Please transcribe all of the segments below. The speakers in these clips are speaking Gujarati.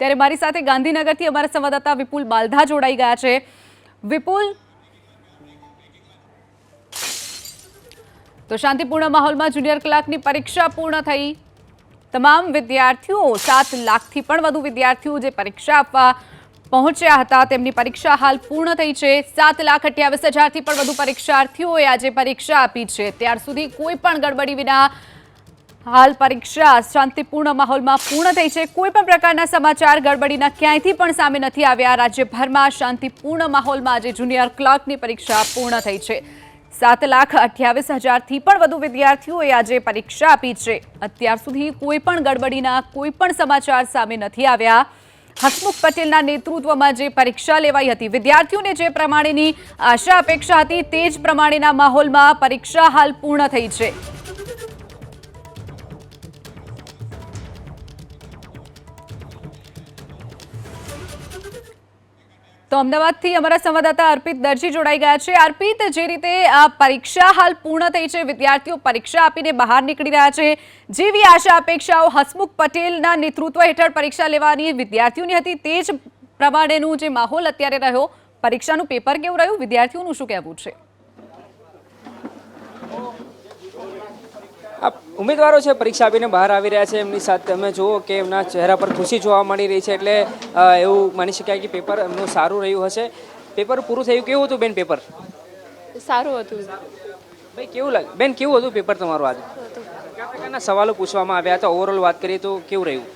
ત્યારે મારી સાથે ગાંધીનગરથી અમારા સંવાદદાતા વિપુલ બાલધા જોડાઈ ગયા છે। વિપુલ, તો શાંતિપૂર્ણ માહોલમાં જુનિયર ક્લાર્કની પરીક્ષા પૂર્ણ થઈ। તમામ વિદ્યાર્થીઓ 7 લાખથી પણ વધુ વિદ્યાર્થીઓ જે પરીક્ષા આપવા પહોંચ્યા હતા તેમની પરીક્ષા હાલ પૂર્ણ થઈ છે। 7,28,000થી પણ વધુ પરીક્ષાર્થીઓએ આજે પરીક્ષા આપી છે। ત્યાર સુધી કોઈ પણ ગડબડી વિના હાલ પરીક્ષા શાંતિપૂર્ણ માહોલમાં પૂર્ણ થઈ છે। કોઈ પણ પ્રકારના સમાચાર ગડબડીના ક્યાંયથી પણ સામે નથી આવ્યા। રાજ્યભરમાં શાંતિપૂર્ણ માહોલમાં આજે જુનિયર ક્લાર્કની પરીક્ષા પૂર્ણ થઈ છે। 7,28,000થી પણ વધુ વિદ્યાર્થીઓએ આજે પરીક્ષા આપી છે। અત્યાર સુધી કોઈ પણ ગડબડીના કોઈ પણ સમાચાર સામે નથી આવ્યા। હસમુખ પટેલના નેતૃત્વમાં જે પરીક્ષા લેવાઈ હતી, વિદ્યાર્થીઓને જે પ્રમાણેની આશા અપેક્ષા હતી તે જ પ્રમાણેના માહોલમાં પરીક્ષા હાલ પૂર્ણ થઈ છે। તો અમદાવાદથી અમારા સંવાદદાતા અર્પિત દરજી જોડાઈ ગયા છે। અર્પિત, જે રીતે આ પરીક્ષા હાલ પૂર્ણ થઈ છે, વિદ્યાર્થીઓ પરીક્ષા આપીને બહાર નીકળી રહ્યા છે, જેવી આશા અપેક્ષાઓ હસમુખ પટેલના નેતૃત્વ હેઠળ પરીક્ષા લેવાની વિદ્યાર્થીઓની હતી તે જ પ્રમાણેનું જે માહોલ અત્યારે રહ્યો, પરીક્ષાનું પેપર કેવું રહ્યું, વિદ્યાર્થીઓનું શું કહેવું છે? ઉમેદવારો છે પરીક્ષા આપીને બહાર આવી રહ્યા છે, એમની સાથે તમે જુઓ કે એમના ચહેરા પર ખુશી જોવા મળી રહી છે। એટલે એવું માની શકાય કે પેપર એમનું સારું રહ્યું હશે। પેપર પૂરું થયું, કેવું હતું બેન પેપર? સારું હતું ભાઈ, કેવું લાગે બેન, કેવું હતું પેપર તમારું આજે? કયા પ્રકારના સવાલો પૂછવામાં આવ્યા હતા? ઓવરઓલ વાત કરીએ તો કેવું રહ્યું?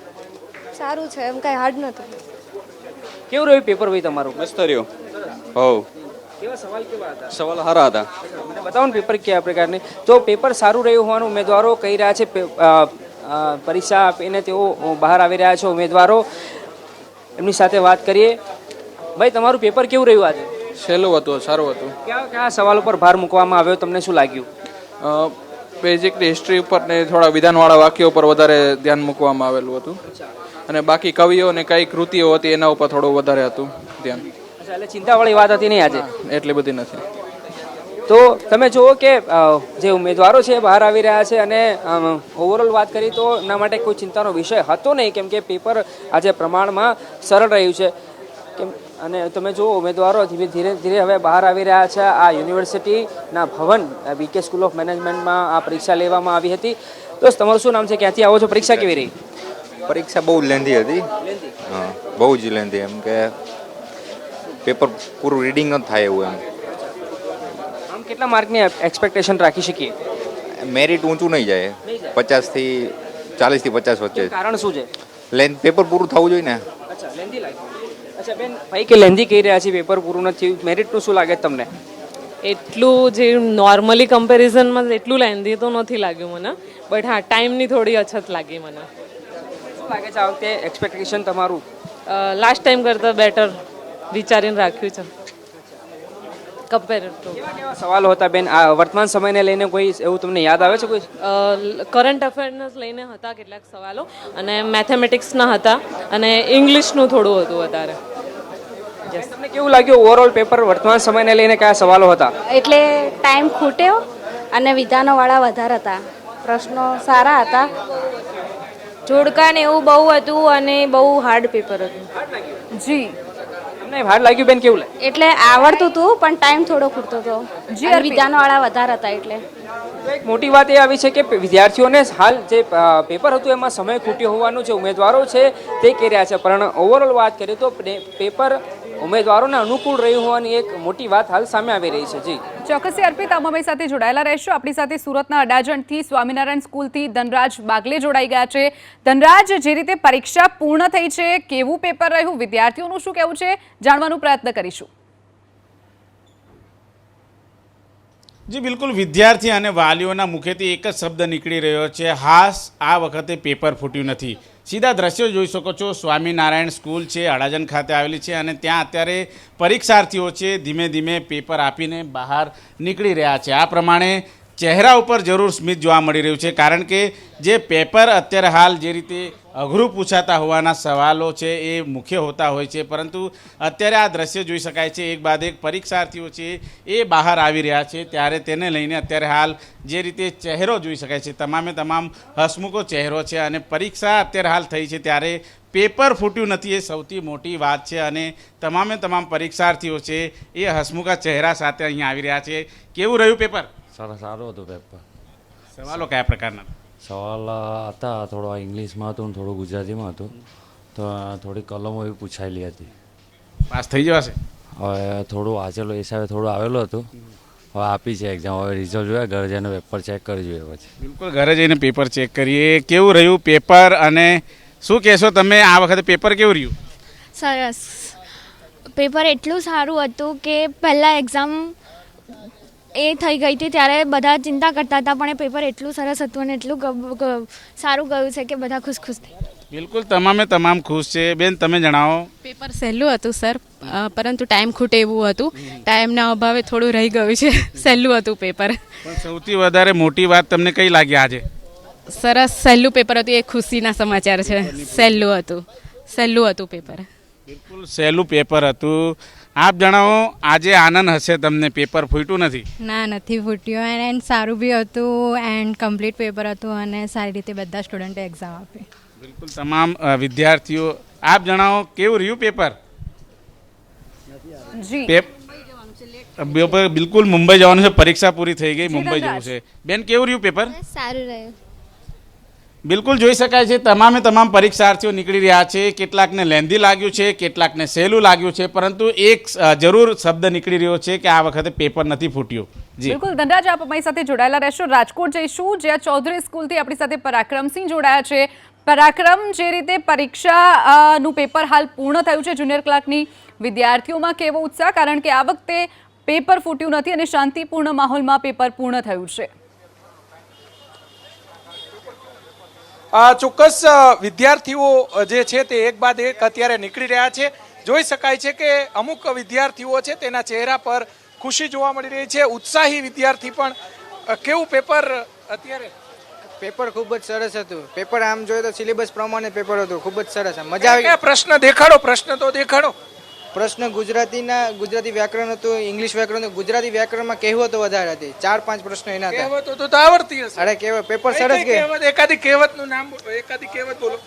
સારું છે, એમ કાંઈ હાર્ડ નહોતું। કેવું રહ્યું પેપર ભાઈ તમારું? મસ્ત રહ્યો। હોવ, કેવા સવાલ કેવા હતા? સવાલ સારા હતા। મને બતાવો ને પેપર કયા પ્રકારની। તો પેપર સારું રહ્યું હોવાનું ઉમેદવારો કહી રહ્યા છે। પરીક્ષા આપીને તેઓ બહાર આવી રહ્યા છે ઉમેદવારો, એમની સાથે વાત કરીએ। ભાઈ, તમારું પેપર કેવું રહ્યું આજે? સહેલું હતું, સારું હતું। કયા કયા સવાલ ઉપર ભાર મૂકવામાં આવ્યો, તમને શું લાગ્યું? બેઝિકલી હિસ્ટ્રી ઉપર ને થોડા વિધાનવાળા વાક્યો ઉપર વધારે ધ્યાન મૂકવામાં આવેલું હતું, અને બાકી કવિઓ ને કઈ કૃતિઓ હતી એના ઉપર થોડું વધારે હતું ધ્યાન। એટલે ચિંતાવાળી વાત હતી નહીં આજે? એટલી બધી નથી। તો તમે જુઓ કે જે ઉમેદવારો છે બહાર આવી રહ્યા છે, અને ઓવરઓલ વાત કરી તો એના માટે કોઈ ચિંતાનો વિષય હતો નહીં, કેમ કે પેપર આજે પ્રમાણમાં સરળ રહ્યું છે। અને તમે જુઓ ઉમેદવારો ધીરે ધીરે હવે બહાર આવી રહ્યા છે। આ યુનિવર્સિટીના ભવન બીકે સ્કૂલ ઓફ મેનેજમેન્ટમાં આ પરીક્ષા લેવામાં આવી હતી। તો તમારું શું નામ છે, ક્યાંથી આવો છો, પરીક્ષા કેવી રહી? પરીક્ષા બહુ લેન્ધી હતી, હા બહુ જ લેન્ધી, એમ કે પેપર પૂરું રીડિંગ ન થાય એવું એમ। આમ કેટલા માર્કની એક્સપેક્ટેશન રાખી શકીએ? મેરિટ ઊંચું નહીં જાય, 50થી 40થી 50 વચ્ચે। કારણ શું છે? લેન્થ પેપર પૂરું થવું જોઈએ ને। અચ્છા, લેન્ધી લાગે। અચ્છા બેન, ભાઈ કે લેન્ધી કહી રહ્યા છે, પેપર પૂરું નથી, મેરિટનું શું લાગે તમને? એટલું જે નોર્મલી કમ્પેરિઝનમાં એટલું લેન્ધી તો નથી લાગ્યું મને, બટ હા ટાઈમની થોડી અછત લાગી મને। શું લાગે છે આ વખતે એક્સપેક્ટેશન તમારું? લાસ્ટ ટાઈમ કરતાં બેટર વિચારીને રાખ્યું છે કમ્પેર ટુ। કેવા સવાલો હતા બેન આ વર્તમાન સમયને લઈને? કોઈ એવું તમને યાદ આવે છે કોઈ? કરંટ અફેર્સને લઈને હતા કેટલાક સવાલો, અને મેથેમેટિક્સના હતા, અને ઇંગ્લિશનું થોડું હતું વધારે। તમને કેવું લાગ્યું ઓવરઓલ પેપર વર્તમાન સમયને લઈને? કયા સવાલો હતા? એટલે ટાઈમ ખૂટ્યો અને વિધાનોવાળા વધારે હતા, પ્રશ્નો સારા હતા, જોડકા ને એવું બહુ હતું, અને બહુ હાર્ડ પેપર હતું। જી, તમને હાર્ડ લાગ્યું બેન? કેવું લાગ્યું? એટલે આવડતું હતું પણ ટાઈમ થોડો ખૂટતો હતો, જી, વિધાનોવાળા વધારે હતા એટલે। તો એક મોટી વાત એ આવી છે કે વિદ્યાર્થીઓને હાલ જે પેપર હતું એમાં સમય ખૂટ્યો હોવાનું જે ઉમેદવારો છે તે કહી રહ્યા છે, પણ ઓવરઓલ વાત કરીએ તો પેપર ઉમેદવારોને અનુકૂળ રહ્યું હોવાની એક મોટી વાત હાલ સામે આવી રહી છે। જી ચોક્કસથી અર્પિત, અમારી સાથે જોડાયેલા રહેશો। આપણી સાથે સુરતના અડાજણથી સ્વામિનારાયણ સ્કૂલથી ધનરાજ બાગલે જોડાઈ ગયા છે। ધનરાજ, જે રીતે પરીક્ષા પૂર્ણ થઈ છે, કેવું પેપર રહ્યું, વિદ્યાર્થીઓનું શું કહેવું છે, જાણવાનો પ્રયત્ન કરીશું। જી બિલકુલ, વિદ્યાર્થી અને વાલીઓના મુખેથી એક જ શબ્દ નીકળી રહ્યો છે, હાશ, આ વખતે પેપર ફૂટ્યું નથી। સીધા દ્રશ્યો જોઈ શકો છો, સ્વામિનારાયણ સ્કૂલ છે, અડાજણ ખાતે આવેલી છે, અને ત્યાં અત્યારે પરીક્ષાર્થીઓ છે ધીમે ધીમે પેપર આપીને બહાર નીકળી રહ્યા છે। આ પ્રમાણે ચહેરા ઉપર જરૂર સ્મિત જોવા મળી રહ્યું છે, કારણ કે જે પેપર અત્યારે હાલ જે રીતે અઘરું પૂછાતા હોવાના સવાલો છે એ મુખ્ય હોતા હોય છે, પરંતુ અત્યારે આ દ્રશ્ય જોઈ શકાય છે, એક બાદ એક પરીક્ષાર્થીઓ છે એ બહાર આવી રહ્યા છે, ત્યારે તેને લઈને અત્યારે હાલ જે રીતે ચહેરો જોઈ શકાય છે તમામે તમામ હસમુખો ચહેરો છે, અને પરીક્ષા અત્યારે હાલ થઈ છે ત્યારે પેપર ફૂટ્યું નથી એ સૌથી મોટી વાત છે અને તમામે તમામ પરીક્ષાર્થીઓ છે એ હસમુખા ચહેરા સાથે અહીંયા આવી રહ્યા છે. કેવું રહ્યું પેપર? સારું હતું પેપર. સવાલો કયા પ્રકારના? સવાલ હતા, થોડો ઇંગ્લિશમાં હતું ને થોડું ગુજરાતીમાં હતું, તો થોડી કલમો એવી પૂછાયેલી હતી. પાસ થઈ જવાશે? હવે થોડું વાંચેલું એ હિસાબે થોડું આવેલું હતું. હવે આપી છે એક્ઝામ, હવે રિઝલ્ટ જોયા, ઘરે જઈને પેપર ચેક કરી જોઈએ પછી. બિલકુલ, ઘરે જઈને પેપર ચેક કરીએ. કેવું રહ્યું પેપર અને શું કહેશો તમે આ વખતે પેપર કેવું રહ્યું? સરસ. પેપર એટલું સારું હતું કે પહેલાં એક્ઝામ એ થઈ ગઈ હતી ત્યારે બધા ચિંતા કરતા હતા, પણ એ પેપર એટલું સરસ હતું અને એટલું સારું ગયું છે કે બધા ખુશ થઈ. બિલકુલ, તમામે તમામ ખુશ છે. બેન, તમે જણાવો. પેપર સહેલું હતું સર, પરંતુ ટાઈમ ખૂટે એવું હતું. ટાઈમના અભાવે થોડું રહી ગયું છે. સહેલું હતું પેપર. પણ સૌથી વધારે મોટી વાત તમને કઈ લાગી આજે? સરસ સહેલું પેપર હતું, એ ખુશીના સમાચાર છે. સહેલું હતું પેપર. બિલકુલ સહેલું પેપર હતું. આપ જણાવો, આજે આનંદ હશે તમને, પેપર ફૂટ્યું નથી? ના, નથી ફૂટ્યું એન્ડ સારું બી હતું એન્ડ કમ્પ્લીટ પેપર હતું અને સારી રીતે બધા સ્ટુડન્ટે એક્ઝામ આપી. બિલકુલ, તમામ વિદ્યાર્થીઓ. આપ જણાવો, કેવું રહ્યું પેપર? બિલકુલ મુંબઈ જવાનું છે, પરીક્ષા પૂરી થઈ ગઈ, મુંબઈ જવું છે. બેન, કેવું રહ્યું પેપર? સારું રહ્યું. બિલકુલ જોઈ શકાય છે તમામે તમામ પરીક્ષાર્થીઓ નીકળી રહ્યા છે. કેટલાકને લેન્ધી લાગ્યું છે, કેટલાકને સહેલું લાગ્યું છે, પરંતુ એક જરૂર શબ્દ નીકળી રહ્યો છે કે આ વખતે પેપર નથી ફૂટ્યું. જી બિલકુલ, ધનરાજ, આપ અમારી સાથે જોડાયેલા રહેશો. રાજકોટ જઈશું, જ્યાં ચૌધરી સ્કૂલથી આપણી સાથે પરાક્રમસિંહ જોડાયા છે. પરાક્રમ, જે રીતે પરીક્ષાનું પેપર હાલ પૂર્ણ થયું છે જુનિયર ક્લાર્કની, વિદ્યાર્થીઓમાં કેવો ઉત્સાહ, કારણ કે આ વખતે પેપર ફૂટ્યું નથી અને શાંતિપૂર્ણ માહોલમાં પેપર પૂર્ણ થયું છે? ચોક્કસ વિદ્યાર્થીઓ જે છે તે એક બાદ એક અત્યારે નીકળી રહ્યા છે. જોઈ શકાય છે કે અમુક વિદ્યાર્થીઓ છે તેના ચહેરા પર ખુશી જોવા મળી રહી છે, ઉત્સાહી વિદ્યાર્થી પણ. કેવું પેપર અત્યારે? પેપર ખૂબ જ સરસ હતું. પેપર આમ જોઈએ તો સિલેબસ પ્રમાણે પેપર હતું, ખૂબ જ સરસ. મજા આવી. કયા પ્રશ્ન દેખાડો? પ્રશ્ન તો દેખાડો. પ્રશ્ન ગુજરાતી વ્યાકરણ હતું, ઇંગ્લિશ વ્યાકરણ હતું. ગુજરાતી વ્યાકરણમાં કહેવતો વધારે હતી, 4-5 પ્રશ્નો એના હતા. કહેવતો તો આવડતી હશે. અરે કહેવત પેપર સરસ ગયા. એકાદી કહેવતનું નામ બોલો, એકાદી કહેવત બોલો.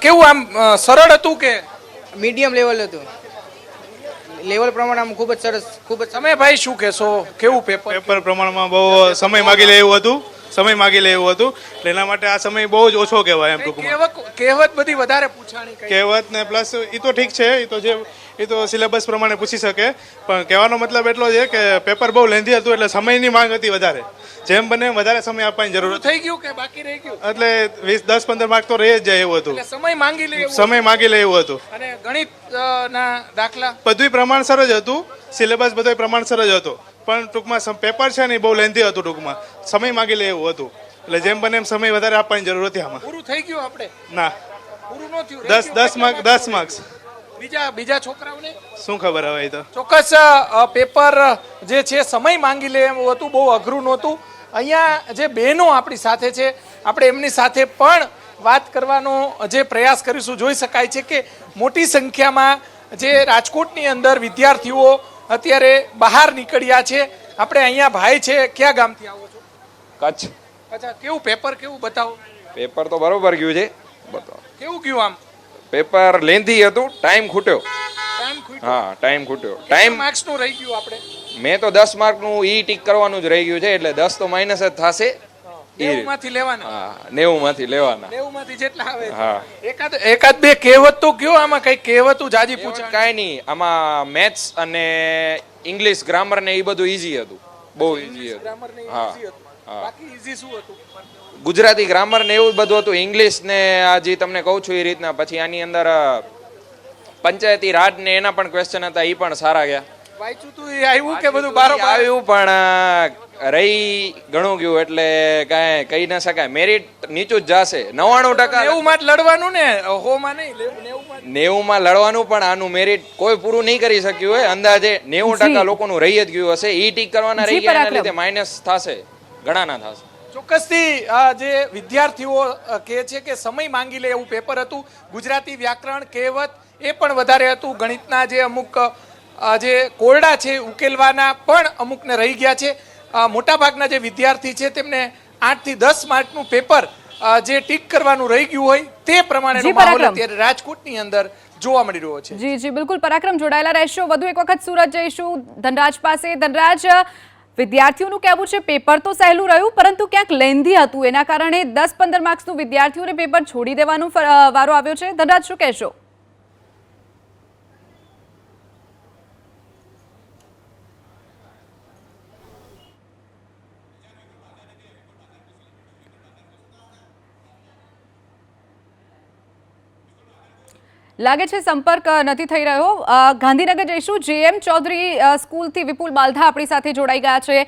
કેવું આમ સરળ હતું કે મીડિયમ લેવલ હતું? લેવલ પ્રમાણે આમ ખૂબ જ સરસ. ખૂબ જ. તમે ભાઈ શું કહેશો, કેવું પેપર? પેપર પ્રમાણમાં બહુ સમય માગી લે એવું હતું, એટલે એના માટે આ સમય બહુ જ ઓછો કહેવાય એમ ટૂંકમાં. કહેવત બધી વધારે પૂછાણી. કહેવત ને પ્લસ એ તો ઠીક છે, એ તો સિલેબસ પ્રમાણે પૂછી શકે, પણ કહેવાનો મતલબ એટલો છે કે પેપર બહુ લેન્ધી હતું એટલે સમયની માંગ હતી વધારે. જેમ બને વધારે સમય આપવાની જરૂર થઈ ગયું કે બાકી રહી ગયું? એટલે 10-15 માર્ક તો રહી જ જાય એવું હતું. સમય માંગી લે એવું હતું. અને ગણિત ના દાખલા બધું પ્રમાણસર જ હતું, સિલેબસ બધો પ્રમાણસર જ હતો, પણ ટૂંકમાં પેપર છે ને બહુ લેન્ધી હતું, ટૂંકમાં સમય માગી લે એવું હતું. એટલે જેમ બને એમ સમય વધારે આપવાની જરૂર હતી આમાં. પૂરું થઈ ગયું આપણે? ના, પૂરું ન થયું. 10 માર્ક્સ. બીજા છોકરાઓને શું ખબર હવે? તો ચોક્કસ પેપર જે છે સમય માંગી લે એમ હતું, બહુ અઘરું નહોતું. અહીંયા જે બહેનો આપણી સાથે છે, આપણે એમની સાથે પણ વાત કરવાનો જે પ્રયાસ કરીશું. જોઈ શકાય છે કે મોટી સંખ્યામાં જે રાજકોટની અંદર વિદ્યાર્થીઓ અત્યારે બહાર નીકળ્યા છે. આપણે અહીંયા ભાઈ છે, કયા ગામથી આવો છો? કચ્છ. અચ્છા, કેવું પેપર કેવું બતાવો? પેપર તો બરોબર ગયું છે. બતાવો કેવું ગયું? આમ પેપર લેન્ધી હતું, ટાઈમ ખૂટ્યો. હા, ટાઈમ ખૂટ્યો. ટાઈમ માર્ક્સ નું રહી ગયું. આપણે મેં તો 10 માર્કનું ઈ ટીક કરવાનું જ રહી ગયું છે, એટલે 10 તો માઇનસ જ થશે. 90 માંથી લેવાના. હા, 90 માંથી લેવાના. 90 માંથી જેટલા આવે. હા, એકાદ બે કહેવત તો કયો. આમાં કઈ કહેવતું જાજી પૂછાય? કાંઈ નહીં. આમાં મેથ્સ અને ઇંગ્લિશ ગ્રામર ને એ બધું ઈઝી હતું, બહુ ઈઝી હતું. હા, બાકી ઈઝી શું હતું? ગુજરાતી ગ્રામર ને એવું બધું હતું. ઇંગ્લિશ ને આ જે તમને કહું છું એ રીતના. પછી આની અંદર પંચાયતી રાજ ને એના પણ ક્વેશ્ચન હતા, એ પણ સારા ગયા. વાંચ્યું તું એ આવ્યું કે બધું બારોબાર આવ્યું? પણ રહી ઘણું ગયું એટલે કાંઈ કહી ના શકાય. મેરિટ નીચું જ જશે. 99% 90 માં લડવાનું ને, 100 માં નહીં. 90 માં લડવાનું, પણ આનું મેરિટ કોઈ પૂરું નહીં કરી શક્યું હોય. અંદાજે 90% લોકોનું રહી જ ગયું હશે. ઈ ટીક કરવાના રહી ગયા, એના લીધે માઇનસ થશે, ઘણા ના થશે. ચોક્કસથી જે વિદ્યાર્થીઓ કહે છે કે સમય માંગી લે એવું પેપર હતું. ગુજરાતી વ્યાકરણ, કહેવત એ પણ વધારે હતું. ગણિતના જે અમુક જે કોરડા છે ઉકેલવાના પણ અમુકને રહી ગયા છે. મોટાભાગના જે વિદ્યાર્થી છે તેમને 8 થી 10 માર્કનું પેપર જે ટીક કરવાનું રહી ગયું હોય તે પ્રમાણેનો જી, માહોલ પરાક્રમ. અત્યારે રાજકોટની અંદર જોવા મળી રહ્યો છે. જી બિલકુલ પરાક્રમ, જોડાયેલા રહેશો. વધુ એક વખત સુરત જઈશું ધનરાજ પાસે. ધનરાજ, વિદ્યાર્થીઓનું કહેવું છે પેપર તો સહેલું રહ્યું પરંતુ ક્યાંક લેન્ધી હતું, એના કારણે 10-15 માર્ક્સનું વિદ્યાર્થીઓને પેપર છોડી દેવાનો વારો આવ્યો છે. ધનરાજ, શું કહેશો? લાગે છે સંપર્ક નથી થઈ રહ્યો. ગાંધીનગર જઈશું. જેએમ ચૌધરી સ્કૂલથી વિપુલ બાલધા આપણી સાથે જોડાઈ ગયા છે.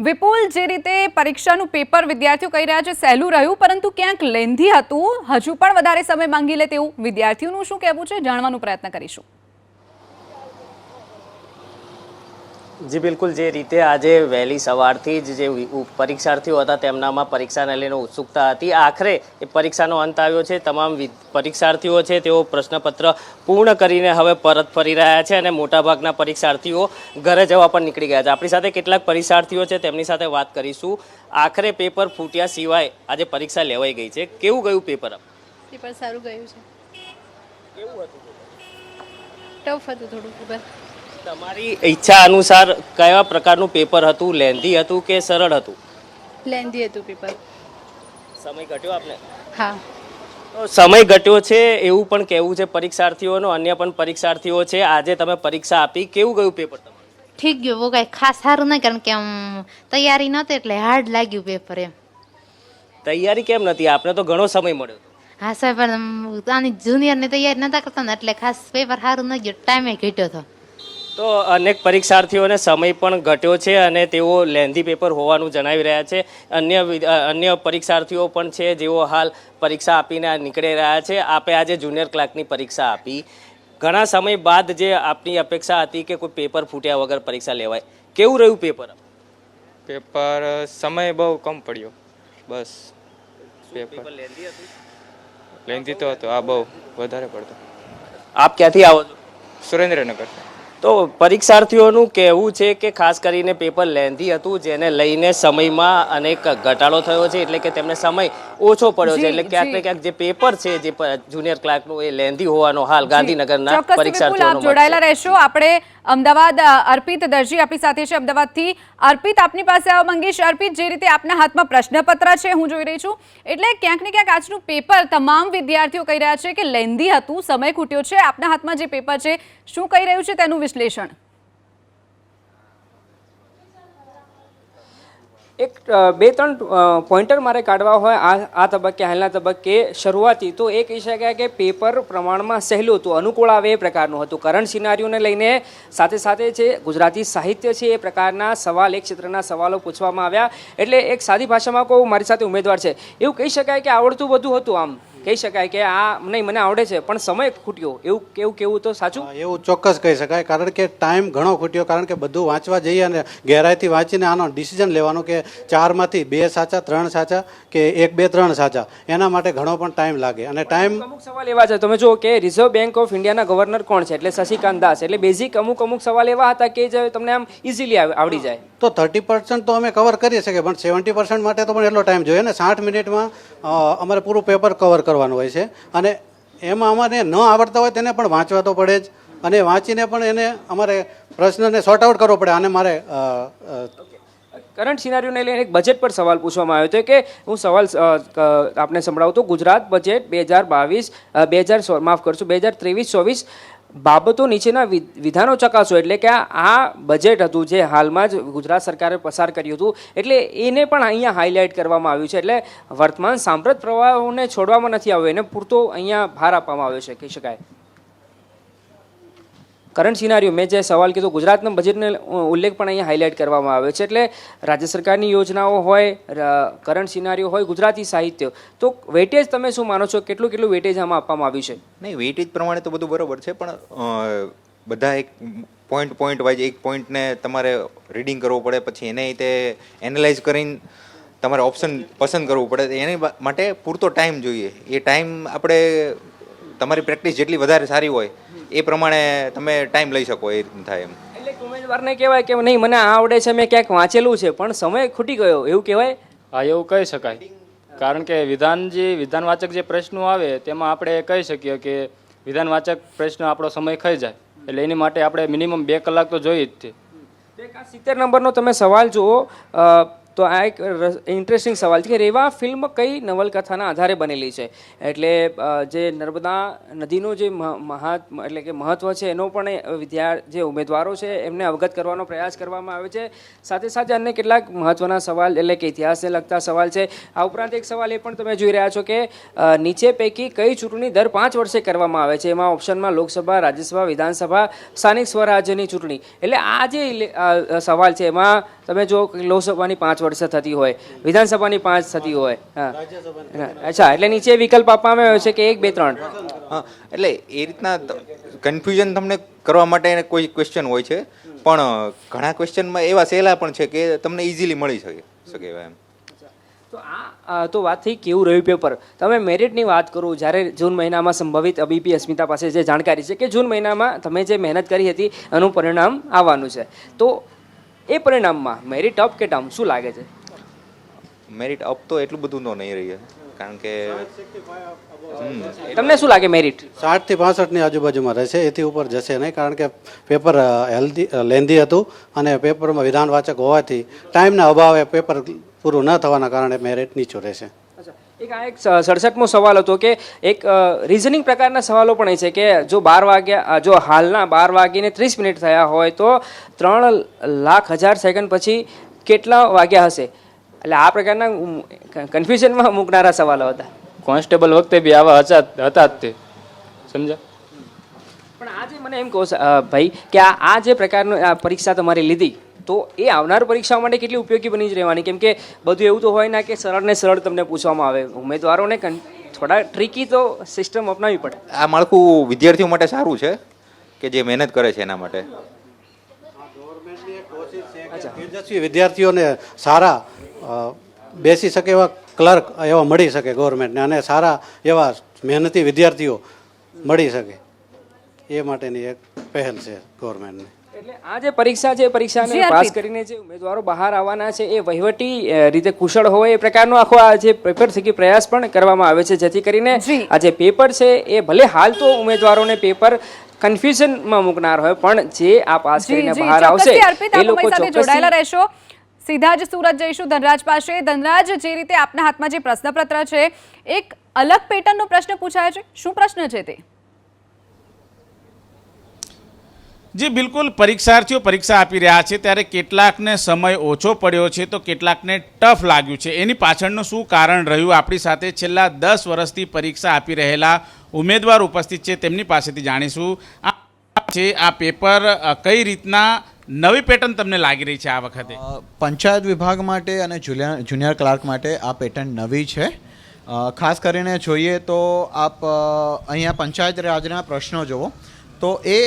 વિપુલ, જે રીતે પરીક્ષાનું પેપર વિદ્યાર્થીઓ કહી રહ્યા છે સહેલું રહ્યું પરંતુ ક્યાંક લેન્ધી હતું, હજુ પણ વધારે સમય માંગી લે તેવું વિદ્યાર્થીઓનું શું કહેવું છે, જાણવાનો પ્રયત્ન કરીશું. જી બિલકુલ, જે રીતે આજે વહેલી સવારથી જ જે પરીક્ષાર્થીઓ હતા તેમનામાં પરીક્ષાને લઈને ઉત્સુકતા હતી, આખરે એ પરીક્ષાનો અંત આવ્યો છે. તમામ પરીક્ષાર્થીઓ છે તેઓ પ્રશ્નપત્ર પૂર્ણ કરીને હવે પરત ફરી રહ્યા છે અને મોટાભાગના પરીક્ષાર્થીઓ ઘરે જવા પણ નીકળી ગયા છે. આપણી સાથે કેટલાક પરીક્ષાર્થીઓ છે, તેમની સાથે વાત કરીશું. આખરે પેપર ફૂટ્યા સિવાય આજે પરીક્ષા લેવાઈ ગઈ છે, કેવું ગયું પેપર? પેપર સારું ગયું છે. કેવું હતું? ટફ હતું થોડું પેપર. તમારી ઈચ્છા અનુસાર કયા પ્રકારનું પેપર હતું? લેન્ધી હતું કે સરળ હતું? લેન્ધી હતું પેપર. સમય ઘટ્યો આપને? હા. તો સમય ઘટ્યો છે એવું પણ કહેવું છે પરીક્ષાર્થીઓનો. અન્ય પણ પરીક્ષાર્થીઓ છે. આજે તમે પરીક્ષા આપી, કેવું ગયું પેપર તમારું? ઠીક ગયું, બહુ કાંઈ ખાસ સારું નહીં, કારણ કે આમ તૈયારી નહોતી એટલે હાર્ડ લાગ્યું પેપર એમ. તૈયારી કેમ નથી? આપને તો ઘણો સમય મળ્યો. હા સાહેબ, પણ આની જુનિયરની તૈયારી નહોતા કરતા ને એટલે ખાસ પેપર સારું ન ગયું, ટાઈમે ઘટ્યો હતો. તો અનેક પરીક્ષાર્થીઓને સમય પણ ઘટ્યો છે અને તેઓ લેન્ધી પેપર હોવાનું જણાવી રહ્યા છે. અન્ય પરીક્ષાર્થીઓ પણ છે જેઓ હાલ પરીક્ષા આપીને નીકળી રહ્યા છે. આપે આજે જુનિયર ક્લાર્કની પરીક્ષા આપી. ઘણા સમય બાદ જે આપની અપેક્ષા હતી કે કોઈ પેપર ફૂટ્યા વગર પરીક્ષા લેવાય, કેવું રહ્યું પેપર? પેપર સમય બહુ કમ પડ્યો, બસ. પેપર લેન્ધી તો હતો, આ બહુ વધારે પડતો. આપ ક્યાંથી આવો છો? સુરેન્દ્રનગર. તો પરીક્ષાર્થીઓનું કહેવું છે કે ખાસ કરીને પેપર લેન્ધી હતું, જેને લઈને સમયમાં અનેક ઘટાડો થયો છે, એટલે કે તેમને સમય ઓછો પડ્યો છે. એટલે ક્યાંક ને ક્યાંક જે પેપર છે જે જુનિયર ક્લાર્કનું એ લેન્ધી હોવાનો હાલ ગાંધીનગરના પરીક્ષાર્થીઓનો જોડાયેલા રહેશો. આપણે અમદાવાદ અર્પિત દરજી આપણી સાથે છે અમદાવાદથી. અર્પિત, આપની પાસે આવવા માંગીશ. અર્પિત, જે રીતે આપના હાથમાં પ્રશ્નપત્ર છે હું જોઈ રહી છું, એટલે ક્યાંક ને ક્યાંક આજનું પેપર તમામ વિદ્યાર્થીઓ કહી રહ્યા છે કે લેન્ધી હતું, સમય ખૂટ્યો છે. આપના હાથમાં જે પેપર છે શું કહી રહ્યું છે તેનું વિશ્લેષણ? એક 2-3 પોઈન્ટર મારે કાઢવા હોય આ તબક્કે, હાલના તબક્કે શરૂઆતી, તો એ કહી શકાય કે પેપર પ્રમાણમાં સહેલું હતું, અનુકૂળ આવે એ પ્રકારનું હતું. કરંટ સિનારીઓને લઈને સાથે સાથે છે ગુજરાતી સાહિત્ય છે એ પ્રકારના સવાલ, એક ક્ષેત્રના સવાલો પૂછવામાં આવ્યા. એટલે એક સાદી ભાષામાં કહું, મારી સાથે ઉમેદવાર છે એવું કહી શકાય કે આવડતું બધું હતું. આમ કહી શકાય કે આ નહીં મને આવડે છે પણ સમય ખૂટ્યો, એવું કેવું તો સાચું? એવું ચોક્કસ કહી શકાય, કારણ કે ટાઈમ ઘણો ખૂટ્યો. કારણ કે બધું વાંચવા જઈએ અને ગહેરાઈથી વાંચીને આનો ડિસિઝન લેવાનું કે 4માંથી 2 સાચા, 3 સાચા કે 1, 2, 3 સાચા, એના માટે ઘણો પણ ટાઈમ લાગે. અને ટાઈમ અમુક સવાલ એવા છે, તમે જુઓ કે રિઝર્વ બેંક ઓફ ઇન્ડિયાના ગવર્નર કોણ છે? એટલે શશિકાંત દાસ. એટલે બેઝિક અમુક સવાલ એવા હતા કે જે તમને આમ ઇઝીલી આવડી જાય. તો 30% તો અમે કવર કરી શકીએ, પણ 70% માટે તો પણ એટલો ટાઈમ જોઈએ ને. 60 મિનિટમાં અમારે પૂરું પેપર કવર કરવાનું હોય છે. અને એમાં અમારે ન આવડતા હોય તેને પણ વાંચવા તો પડે જ, અને વાંચીને પણ એને અમારે પ્રશ્નને સોર્ટ આઉટ કરવો પડે. અને મારે કરંટ સિનારીઓને લઈને એક બજેટ પર સવાલ પૂછવામાં આવ્યો હતો કે હું સવાલ આપને સંભળાવું તો ગુજરાત બજેટ 2023-24 બાબતો નીચેના વિધાનો ચકાસો. એટલે કે આ બજેટ હતું જે હાલમાં જ ગુજરાત સરકારે પસાર કર્યું હતું, એટલે એને પણ અહીંયા હાઇલાઇટ કરવામાં આવ્યું છે. એટલે વર્તમાન સાંપ્રત પ્રવાહોને છોડવામાં નથી આવ્યો, એને પૂરતો અહીંયા ભાર આપવામાં આવ્યો છે કહી શકાય. કરંટ સિનારીઓ મેં જે સવાલ કીધો, ગુજરાતના બજેટને ઉલ્લેખ પણ અહીંયા હાઇલાઇટ કરવામાં આવ્યો છે. એટલે રાજ્ય સરકારની યોજનાઓ હોય, કરંટ સિનારીઓ હોય, ગુજરાતી સાહિત્ય, તો વેટેજ તમે શું માનો છો? કેટલું વેટેજ આમાં આપવામાં આવ્યું છે? નહીં, વેટેજ પ્રમાણે તો બધું બરોબર છે, પણ બધા એક પોઈન્ટ વાઇઝ એક પોઈન્ટને તમારે રીડિંગ કરવું પડે, પછી એને તે એનાલાઇઝ કરીને તમારે ઓપ્શન પસંદ કરવું પડે. એની માટે પૂરતો ટાઈમ જોઈએ. એ ટાઈમ આપણે તમારી પ્રેક્ટિસ જેટલી વધારે સારી હોય એ પ્રમાણે તમે ટાઈમ લઈ શકો, એ રીતનું થાય એમ. એટલે ઉમેદવારને કહેવાય કે નહીં મને આ આવડે છે, મેં ક્યાંક વાંચેલું છે પણ સમય ખૂટી ગયો, એવું કહેવાય? હા, એવું કહી શકાય, કારણ કે વિધાનવાચક જે પ્રશ્નો આવે તેમાં આપણે કહી શકીએ કે વિધાનવાચક પ્રશ્ન આપણો સમય ખાઈ જાય, એટલે એની માટે આપણે મિનિમમ 2 કલાક તો જોઈએ જ છે. 70 નંબરનો તમે સવાલ જુઓ તો આ એક ઇન્ટરેસ્ટિંગ સવાલ છે કે રેવા ફિલ્મ કઈ નવલકથાના આધારે બનેલી છે. એટલે જે નર્મદા નદીનો જે એટલે કે મહત્વ છે એનો પણ જે ઉમેદવારો છે એમને અવગત કરવાનો પ્રયાસ કરવામાં આવે છે. સાથે સાથે અન્ય કેટલાક મહત્વના સવાલ એટલે કે ઇતિહાસને લગતા સવાલ છે. આ ઉપરાંત એક સવાલ એ પણ તમે જોઈ રહ્યા છો કે નીચે પૈકી કઈ ચૂંટણી દર 5 વર્ષે કરવામાં આવે છે. એમાં ઓપ્શનમાં લોકસભા, રાજ્યસભા, વિધાનસભા, સ્થાનિક સ્વરાજ્યની ચૂંટણી. એટલે આ જે સવાલ છે એમાં તમે જો લોકસભાની 5 વર્ષે થતી હોય, વિધાનસભાની 5 થતી હોય. અચ્છા, એટલે નીચે વિકલ્પ આપવામાં આવ્યો છે કે 1, 2, 3. હા, એટલે એ રીતના કન્ફ્યુઝન તમને કરવા માટે કોઈ ક્વેશ્ચન હોય છે, પણ ઘણા ક્વેશ્ચનમાં એવા સહેલા પણ છે કે તમને ઇઝીલી મળી શકે એમ. તો વાત થઈ કેવું રહ્યું પેપર. તમે મેરિટની વાત કરો, જ્યારે જૂન મહિનામાં સંભવિત અબીપી અસ્મિતા પાસે જે જાણકારી છે કે જૂન મહિનામાં તમે જે મહેનત કરી હતી એનું પરિણામ આવવાનું છે, તો એ પરિણામમાં મેરિટ અપ કે ડાઉન શું લાગે છે? મેરિટ અપ તો એટલું બધું તો નહીં રહી, કારણ કે તમને શું લાગે મેરિટ 60 થી 65 ની આજુબાજુમાં રહેશે, એથી ઉપર જશે નહીં, કારણ કે પેપર લેન્ધી હતું અને પેપરમાં વિધાનવાચક હોવાથી ટાઈમના અભાવે પેપર પૂરું ન થવાના કારણે મેરિટ નીચું રહેશે. એક 67મો સવાલ હતો કે એક રિઝનિંગ પ્રકારના સવાલો પણ છે કે જો 12 વાગ્યા જો હાલના 12:30 થયા હોય તો 3,00,000 સેકન્ડ પછી કેટલા વાગ્યા હશે? એટલે આ પ્રકારના કન્ફ્યુઝનમાં મૂકનારા સવાલો હતા. કોન્સ્ટેબલ વખતે બી આવા હતા જ તે, સમજા. પણ આજે મને એમ કહો ભાઈ કે આ જે પ્રકારની પરીક્ષા તમારી લીધી તો એ આવનાર પરીક્ષાઓ માટે કેટલી ઉપયોગી બની જ રહેવાની? કેમ કે બધું એવું તો હોય ના કે સરળ ને સરળ તમને પૂછવામાં આવે, ઉમેદવારોને થોડા ટ્રિકી તો સિસ્ટમ અપનાવવી પડે. આ માળખું વિદ્યાર્થીઓ માટે સારું છે કે જે મહેનત કરે છે એના માટે. તેજસ્વી વિદ્યાર્થીઓને સારા બેસી શકે એવા ક્લર્ક એવા મળી શકે ગવર્મેન્ટને, અને સારા એવા મહેનતી વિદ્યાર્થીઓ મળી શકે એ માટેની એક પહેલ છે ગવર્મેન્ટની. એટલે આ જે પરીક્ષા છે, પરીક્ષાને પાસ કરીને જે ઉમેદવારો બહાર આવવાના છે એ વહીવટી રીતે કુશળ હોય એ પ્રકારનો આખો આ જે પેપર થકી પ્રયાસ પણ કરવામાં આવે છે, જેથી કરીને આ જે પેપર છે એ ભલે હાલ તો ઉમેદવારોને પેપર કન્ફ્યુઝનમાં મૂકનાર હોય, પણ જે આ પાસ કરીને બહાર આવશે એ લોકો જોડાયેલા રહેશો. સીધા જ સુરત જઈશું ધનરાજ પાસે. ધનરાજ, જે રીતે આપના હાથમાં જે પ્રશ્નપત્ર છે, એક અલગ પેટર્નનો પ્રશ્ન પૂછાયો છે, શું પ્રશ્ન છે તે? જી બિલકુલ, પરીક્ષાર્થીઓ પરીક્ષા આપી રહ્યા છે ત્યારે કેટલાકને સમય ઓછો પડ્યો છે તો કેટલાકને ટફ લાગ્યું છે. એની પાછળનું શું કારણ રહ્યું? આપણી સાથે છેલ્લા 10 વર્ષથી પરીક્ષા આપી રહેલા ઉમેદવાર ઉપસ્થિત છે, તેમની પાસેથી જાણીશું આ પેપર કઈ રીતના નવી પેટર્ન તમને લાગી રહી છે આ વખતે? પંચાયત વિભાગ માટે અને જુનિયર ક્લાર્ક માટે આ પેટર્ન નવી છે. ખાસ કરીને જોઈએ તો આપ અહીંયા પંચાયત રાજના પ્રશ્નો જુઓ તો એ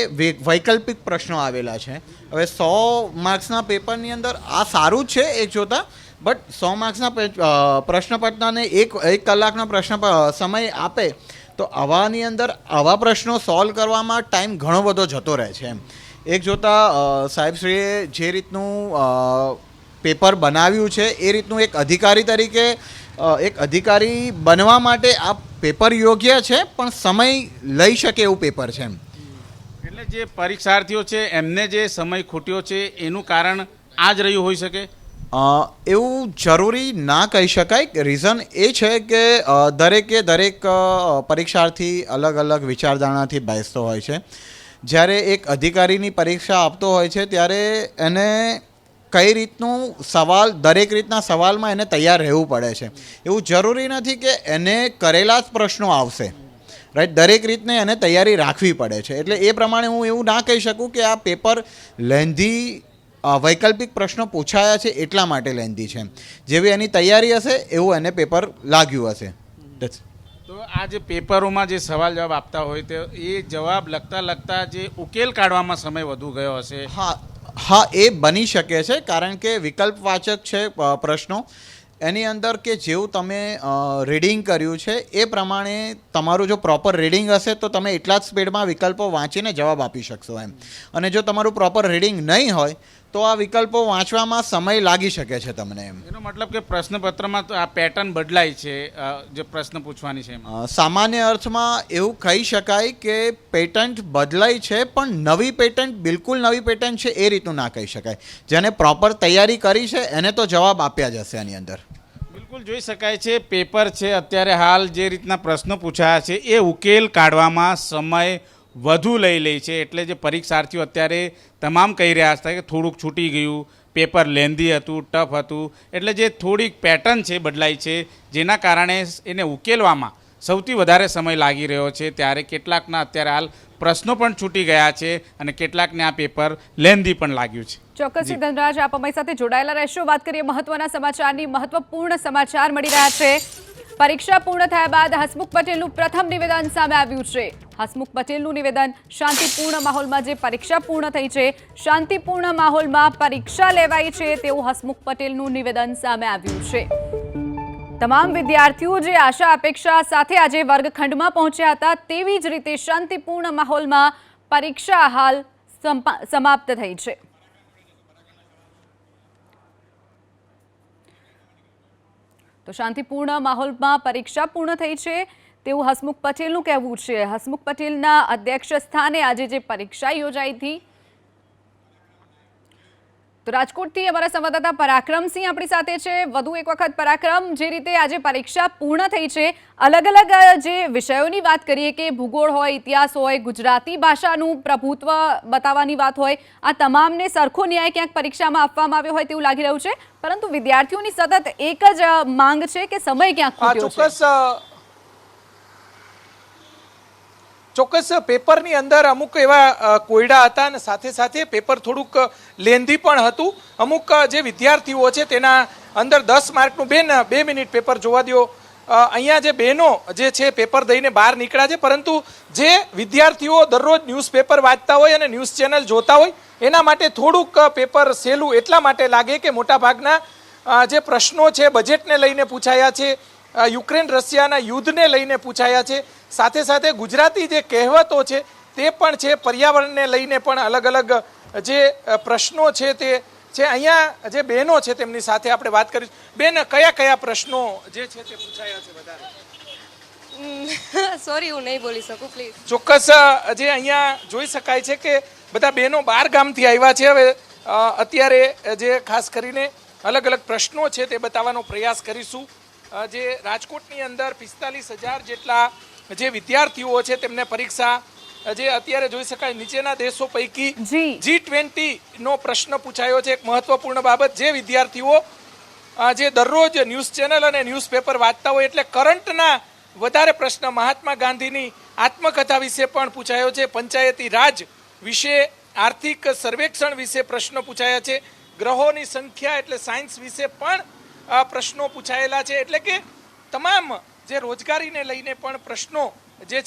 વૈકલ્પિક પ્રશ્નો આવેલા છે. હવે 100 માર્ક્સના પેપરની અંદર આ સારું છે એક જોતા, બટ 100 માર્ક્સના પ્રશ્નપત્રને એક કલાકનો સમય આપે તો આવાની અંદર આવા પ્રશ્નો સોલ્વ કરવામાં ટાઈમ ઘણો બધો જતો રહે છે. એક જોતા સાહેબશ્રીએ જે રીતનું પેપર બનાવ્યું છે એ રીતનું એક અધિકારી તરીકે એક અધિકારી બનવા માટે આ પેપર યોગ્ય છે, પણ સમય લઈ શકે એવું પેપર છે. એટલે જે પરીક્ષાર્થીઓ છે એમને જે સમય ખૂટ્યો છે એનું કારણ આ જ રહ્યું હોઈ શકે? એવું જરૂરી ના કહી શકાય. રીઝન એ છે કે દરેક પરીક્ષાર્થી અલગ અલગ વિચારધારણાથી બેસતો હોય છે. જ્યારે એક અધિકારીની પરીક્ષા આપતો હોય છે ત્યારે એને કઈ રીતનું દરેક રીતના સવાલમાં એને તૈયાર રહેવું પડે છે. એવું જરૂરી નથી કે એને કરેલા જ પ્રશ્નો આવશે, રાઈટ. દરેક રીતને એને તૈયારી રાખવી પડે છે. એટલે એ પ્રમાણે હું એવું ના કહી શકું કે આ પેપર લેન્ધી વૈકલ્પિક પ્રશ્નો પૂછાયા છે એટલા માટે લેન્ધી છે. જેવી એની તૈયારી હશે એવું એને પેપર લાગ્યું હશે. તો આ જે પેપરોમાં જે સવાલ જવાબ આપતા હોય તો એ જવાબ લખતા જે ઉકેલ કાઢવામાં સમય વધુ ગયો હશે? હા, એ બની શકે છે, કારણ કે વિકલ્પવાચક છે પ્રશ્નો. એની અંદર કે જેવું તમે રીડિંગ કર્યું છે એ પ્રમાણે તમારું જો પ્રોપર રીડિંગ હશે તો તમે એટલા જ સ્પીડમાં વિકલ્પો વાંચીને જવાબ આપી શકશો એમ. અને જો તમારું પ્રોપર રીડિંગ નહીં હોય તો આ વિકલ્પો વાંચવામાં સમય લાગી શકે છે તમને એમ. એનો મતલબ કે પ્રશ્નપત્રમાં તો આ પેટર્ન બદલાય છે, જે પ્રશ્ન પૂછવાની છે એમાં. સામાન્ય અર્થમાં એવું કહી શકાય કે પેટન્ટ બદલાય છે, પણ નવી પેટન્ટ બિલકુલ નવી પેટન્ટ છે એ રીતનું ના કહી શકાય. જેને પ્રોપર તૈયારી કરી છે એને તો જવાબ આપ્યા જશે આની અંદર. બિલકુલ જોઈ શકાય છે પેપર છે અત્યારે હાલ જે રીતના પ્રશ્નો પૂછાયા છે એ ઉકેલ કાઢવામાં સમય વધુ લઈ લે છે. એટલે જે પરીક્ષાર્થીઓ અત્યારે તમામ કહી રહ્યા હતા કે થોડુંક છૂટી ગયું, પેપર લેન્ધી હતું, ટફ હતું, એટલે જે થોડીક પેટર્ન છે બદલાઈ છે, જેના કારણે એને ઉકેલવામાં સૌથી વધારે સમય લાગી રહ્યો છે. ત્યારે કેટલાકના અત્યારે હાલ પ્રશ્નો પણ છૂટી ગયા છે અને કેટલાકને આ પેપર લેન્ધી પણ લાગ્યું છે. ચોક્કસથી ધનરાજ, આપ અમારી સાથે જોડાયેલા રહેશો. વાત કરીએ મહત્વના સમાચારની. મહત્વપૂર્ણ સમાચાર મળી રહ્યા છે. પરીક્ષા પૂર્ણ થયા બાદ હસમુખ પટેલનું પ્રથમ નિવેદન સામે આવ્યું છે. હસમુખ પટેલનું નિવેદન, શાંતિપૂર્ણ માહોલમાં જે પરીક્ષા પૂર્ણ થઈ છે, શાંતિપૂર્ણ માહોલમાં પરીક્ષા લેવાઈ છે તેવું હસમુખ પટેલનું નિવેદન સામે આવ્યું છે. તમામ વિદ્યાર્થીઓ જે આશા અપેક્ષા સાથે આજે વર્ગખંડમાં પહોંચ્યા હતા તેવી જ રીતે શાંતિપૂર્ણ માહોલમાં પરીક્ષા હાલ સમાપ્ત થઈ છે. તો શાંતિપૂર્ણ માહોલમાં પરીક્ષા પૂર્ણ થઈ છે તેવું હસમુખ પટેલનું કહેવું છે. હસમુખ પટેલના અધ્યક્ષ સ્થાને આજે જે પરીક્ષા યોજાઈ હતી. તો રાજકોટથી અમારા સંવાદદાતા પરાક્રમસિંહ આપણી સાથે છે. વધુ એક વખત પરાક્રમ, જે રીતે આજે પરીક્ષા પૂર્ણ થઈ છે, અલગ અલગ જે વિષયોની વાત કરીએ કે ભૂગોળ હોય, ઇતિહાસ હોય, ગુજરાતી ભાષાનું પ્રભુત્વ બતાવવાની વાત હોય, આ તમામને સરખો ન્યાય ક્યાંક પરીક્ષામાં આપવામાં આવ્યો હોય તેવું લાગી રહ્યું છે. પરંતુ વિદ્યાર્થીઓની સતત એક જ માંગ છે કે સમય ક્યાંક ખૂટ્યો છે. ચોક્કસ પેપરની અંદર અમુક એવા કોયડા હતા અને સાથે સાથે પેપર થોડુંક લેન્ધી પણ હતું. અમુક જે વિદ્યાર્થીઓ છે તેના અંદર 10 માર્કનું 2 મિનિટ પેપર જોવા દો. અહીંયા જે બહેનો જે છે પેપર દઈને બહાર નીકળ્યા છે, પરંતુ જે વિદ્યાર્થીઓ દરરોજ ન્યૂઝપેપર વાંચતા હોય અને ન્યૂઝ ચેનલ જોતા હોય એના માટે થોડુંક પેપર સહેલું એટલા માટે લાગે કે મોટાભાગના જે પ્રશ્નો છે બજેટને લઈને પૂછાયા છે, યુક્રેન રશિયાના યુદ્ધને લઈને પૂછાયા છે, સાથે સાથે ગુજરાતી જે કહેવતો છે તે પણ છે, પર્યાવરણને લઈને પણ અલગ અલગ જે પ્રશ્નો છે તે છે. અહીંયા જે બહેનો છે તેમની સાથે આપણે વાત કરીશું. બેન, કયા કયા પ્રશ્નો જે છે તે પૂછાયા છે વધારે? સોરી, હું નહીં બોલી શકું, પ્લીઝ. ચોક્કસ જે અહીંયા જોઈ શકાય છે કે બધા બહેનો બહાર ગામથી આવ્યા છે. હવે અત્યારે જે ખાસ કરીને અલગ અલગ પ્રશ્નો છે તે બતાવવાનો પ્રયાસ કરીશું. જે રાજકોટની અંદર 45,000 જેટલા જે વિદ્યાર્થીઓ છે તેમને પરીક્ષા જે અત્યારે જોઈ શકાય નીચેના દેશો પૈકી G20 નો પ્રશ્ન પૂછાયો છે. એક મહત્વપૂર્ણ બાબત, જે વિદ્યાર્થીઓ જે દરરોજ ન્યૂઝ ચેનલ અને ન્યૂઝપેપર વાંચતા હોય એટલે કરંટના વધારે પ્રશ્ન મહાત્મા ગાંધીની આત્મકથા વિશે પણ પૂછાયો છે. પંચાયતી રાજ વિશે, આર્થિક સર્વેક્ષણ વિશે પ્રશ્નો પૂછાયા છે. ગ્રહોની સંખ્યા એટલે સાયન્સ વિશે પણ પ્રશ્નો પૂછાયેલા છે. એટલે કે તમામ જે રોજગારીને લઈને પણ પ્રશ્નો જે